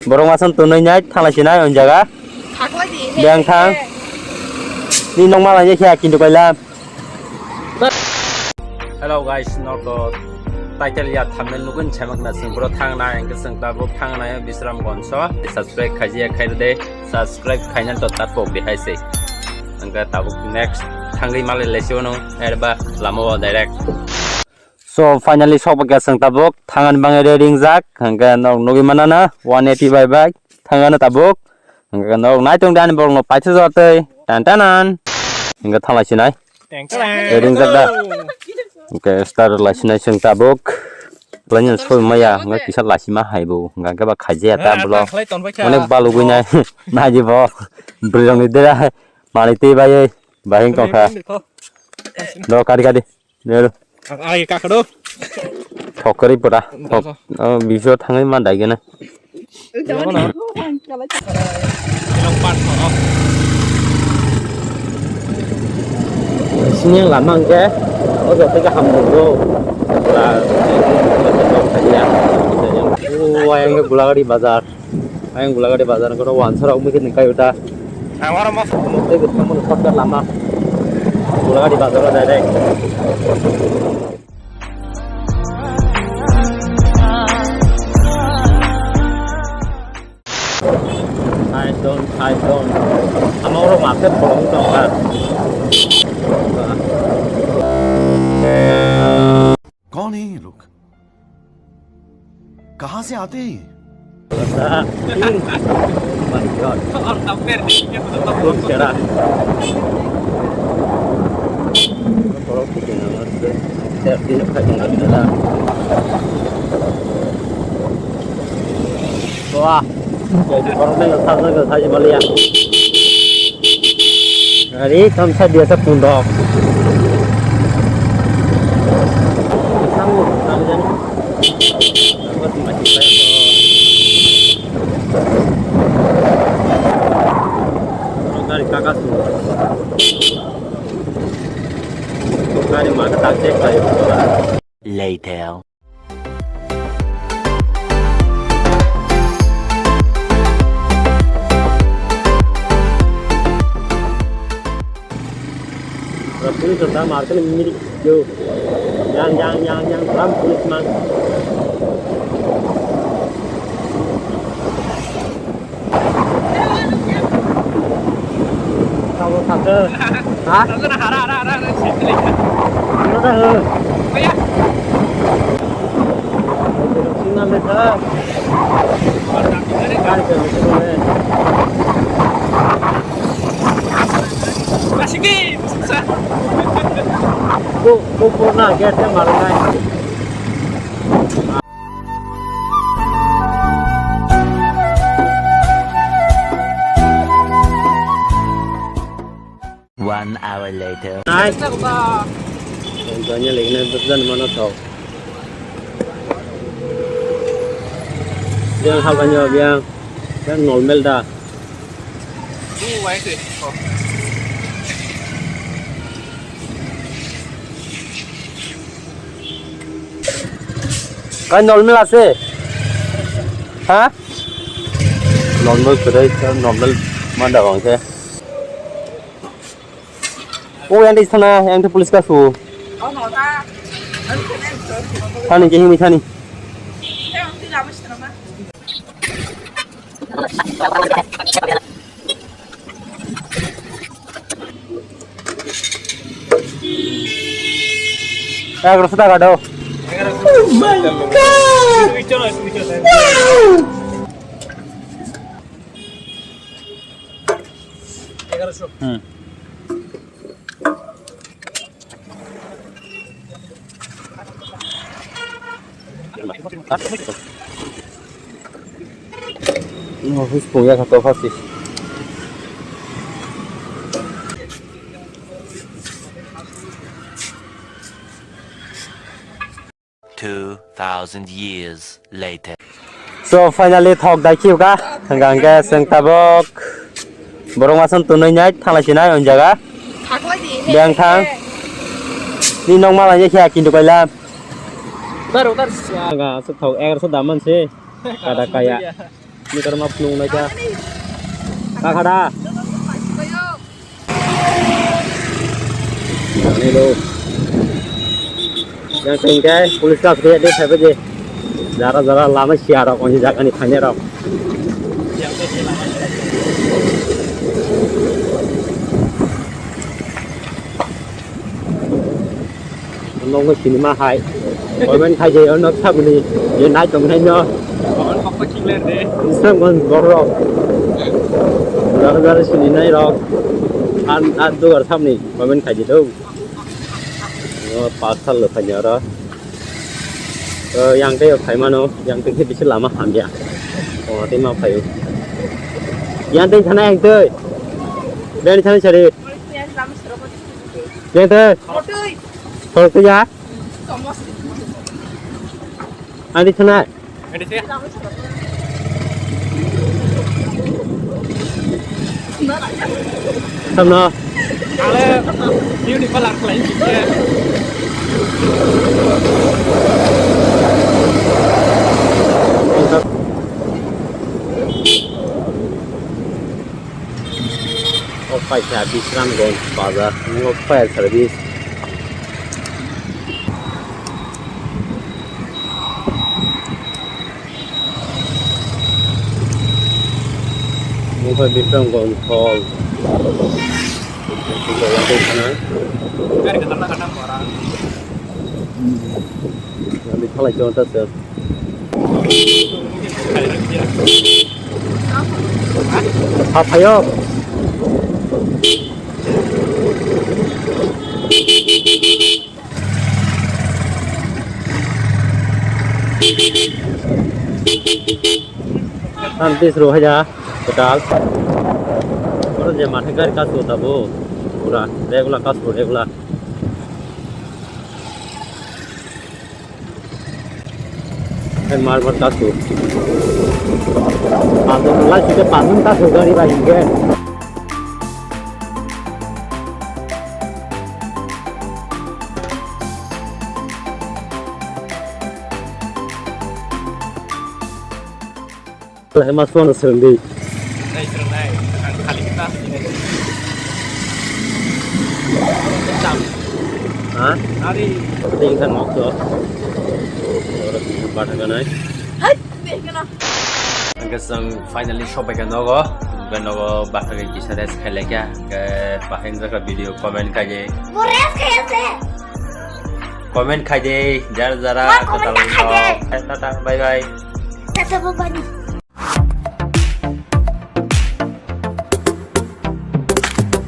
borong masan tunai nyai thang la sinai on jaga bang thang ni nong mala nya kya kin to kaila hello guys not go title ya thumbnail nugun chamak na singpro thang na ang sing ta bok thang na bisram gonso subscribe khaji khai de subscribe khainan to tat pok de hai se angka tabuk next thangai male lesiono erba lamo direct. So finally shop ga sang tabuk thangan bang ring jak angka nog nogi manana 180 bye bye thangan tabuk angka nog nai tung dan bong no paithu jote tan tanan angka thala sinai ring jak da angka start la sinai sang tabuk lanyan soi maya ngai kisat la sima haibu angka ba khaje ta blo onek balu guinai na ji bo brong ni dera malite baye bahing kong kha do kadi kadi nero ai ka khado thokari pura biso thangai man dai gena sinyang lamang ke ojo tega hambu la ayang Gulagadi bazar ko wansara umike nikai uta awara mas mote gutma mon shortcut lama Gulagadi bazar direct I don't amoro market bolong dong kan कौन है ये लोग कहां से आते हैं my god good cara kalau bikin nama saya di dekat dengan kita wah jadi orang yang saja ke saja Malaysia hari kamsa dia sepundok sanggup namanya masih banyak dari kakak tuh dari mana tak cek saya later. Pulis sudah market ini yo yang ram pulis man kalau satu hah itu dah itu dah ya sini meter kan Masih susah. Purna gate marunai. One hour later. Nice. Contohnya lagi nih betul mana tahu. Yang harganya yang normal dah. Baik sih. Kan normal আছে hah normal kedai normal mana bang saya yang di sana yang di polis kasu sana jadi ini sana kalau sudah kado Oh my god! Harus punya satu pasti. 2,000 years later. So finally thok dai khiu ka thanggang ke seng tabok borong masan tunai nyai thang la sinai on jaga bang thang ni nong mala nya kya kin to kaila Utar enggak so thok er so daman se kada kaya Ini kalau mau pelung aja. Kakak dah. Ini lo. Yang tinggal polis ka dia dia sampai je. Zara lama siara kau jaga ni khane rao. Nông cái cinema hay, còn bên thay gì ở nó thấp đi, giờ nãy trong này nhá, Còn không có chinh lên đi. xem con gõ rồi, giờ xin này rồi, ăn tôi ở thấp này, còn bên thay gì đâu, nó bắt thật là phải nhớ đó, yang cái phải mà nó, yang cái bị làm mà hàm dạ, thì mà phải, yang cái thằng này anh tươi, bên thằng này chơi đi, yang tươi, thôi cái giá. Anh đi thế này. Ini sih. Thầm nó. Ale, ini di pelan pelan ya. Opai habis ram gon bazar. Opai service. Phải biết trong còn call juga yang di sana Dari kata-kata orang. yang di kalau contoh sih apa yo nanti suruh aja total kalau zaman negara kasus tahu पूरा regular cast regular marble cast पांडुला सुद्धा पांडुन cast गाडी पाहिजे lah masuk na sendi Dari serenai kali kita ini. ha Dari tinggal masuk orang baca kan ai Angkasang finally shop kan nogo baca ke kisah des khale kya ke pahen jaka video comment kaje comment kaje jar jara total tata bye bye Tata bye.